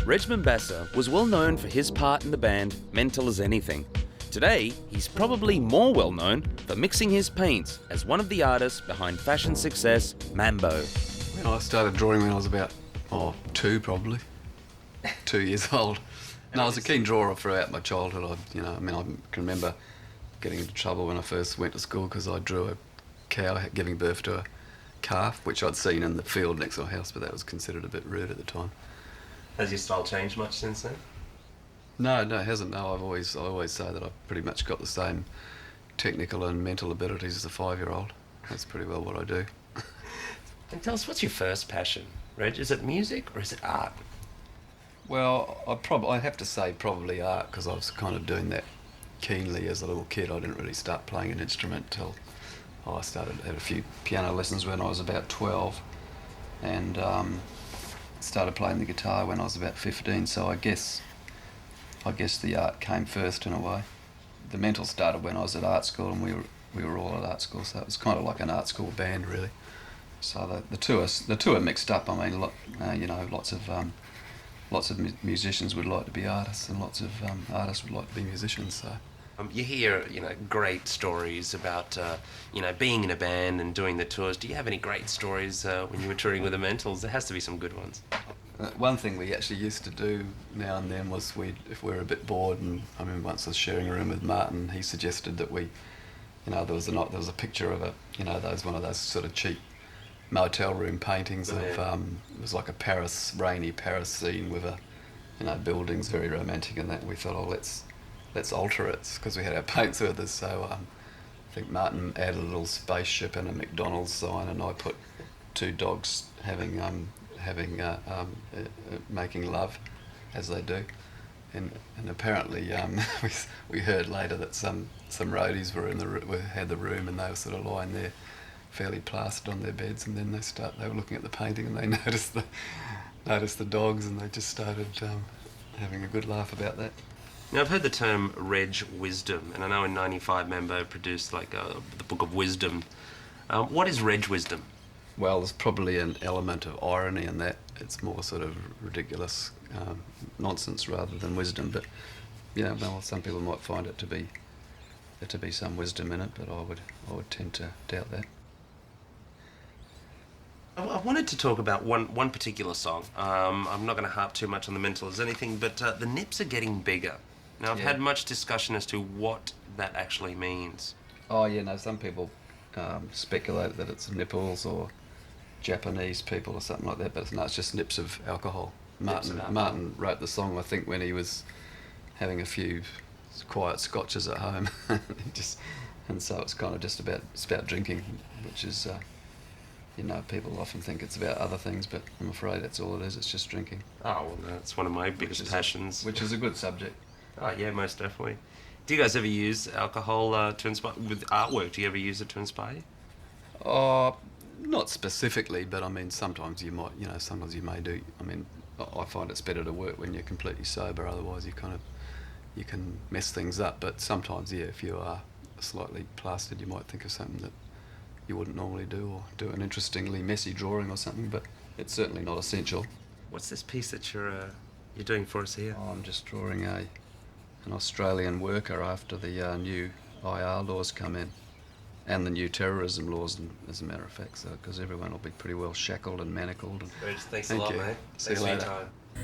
Reg Mombassa was well known for his part in the band Mental as Anything. Today, he's probably more well known for mixing his paints as one of the artists behind fashion success Mambo. I started drawing when I was about 2 probably, 2 years old. No, I was a keen drawer throughout my childhood. I can remember getting into trouble when I first went to school because I drew a cow giving birth to a calf, which I'd seen in the field next to our house, but that was considered a bit rude at the time. Has your style changed much since then? No, it hasn't. No, I always say that I've pretty much got the same technical and mental abilities as a 5-year-old. That's pretty well what I do. And tell us, what's your first passion, Reg? Is it music or is it art? Well, I have to say probably art, because I was kind of doing that keenly as a little kid. I didn't really start playing an instrument till I had a few piano lessons when I was about 12, and started playing the guitar when I was about 15. So I guess the art came first in a way. The mental started when I was at art school, and we were all at art school, so it was kind of like an art school band really. So the two are mixed up. I mean, lots of musicians would like to be artists, and lots of artists would like to be musicians. So you hear, great stories about, being in a band and doing the tours. Do you have any great stories when you were touring with the Mentals? There has to be some good ones. One thing we actually used to do now and then was if we were a bit bored, and I remember once I was sharing a room with Martin, he suggested that we, there was a picture of one of those sort of cheap motel room paintings of it was like a rainy Paris scene with buildings, very romantic and that. We thought, let's alter it, because we had our paints with us. So I think Martin added a little spaceship and a McDonald's sign, and I put 2 dogs making love as they do, and apparently we heard later that some roadies had the room, and they were sort of lying there fairly plastered on their beds, and then they were looking at the painting, and they noticed the dogs, and they just started having a good laugh about that. Now, I've heard the term Reg Wisdom, and I know in '95 Mambo produced the Book of Wisdom. What is Reg Wisdom? Well, there's probably an element of irony in that. It's more sort of ridiculous nonsense rather than wisdom, but some people might find it to be some wisdom in it, but I would tend to doubt that. I wanted to talk about one particular song. I'm not going to harp too much on the Mental as Anything, but the nips are getting bigger. Now, I've had much discussion as to what that actually means. Oh, yeah, no, some people speculate that it's nipples or Japanese people or something like that, but it's just nips of alcohol. Martin wrote the song, I think, when he was having a few quiet scotches at home, and so it's kind of just about drinking, which is... people often think it's about other things, but I'm afraid that's all it is. It's just drinking. Oh, well, that's one of my biggest passions. Which is a good subject. Oh, yeah, most definitely. Do you guys ever use alcohol to inspire, with artwork? Do you ever use it to inspire you? Not specifically, but I mean, sometimes you might, sometimes you may do. I mean, I find it's better to work when you're completely sober, otherwise you can mess things up. But sometimes, if you are slightly plastered, you might think of something that you wouldn't normally do, or do an interestingly messy drawing or something, but it's certainly not essential. What's this piece that you're doing for us here? I'm just drawing an Australian worker after the new IR laws come in, and the new terrorism laws, as a matter of fact, because everyone will be pretty well shackled and manacled. Thanks a lot, mate. See you later. For your time.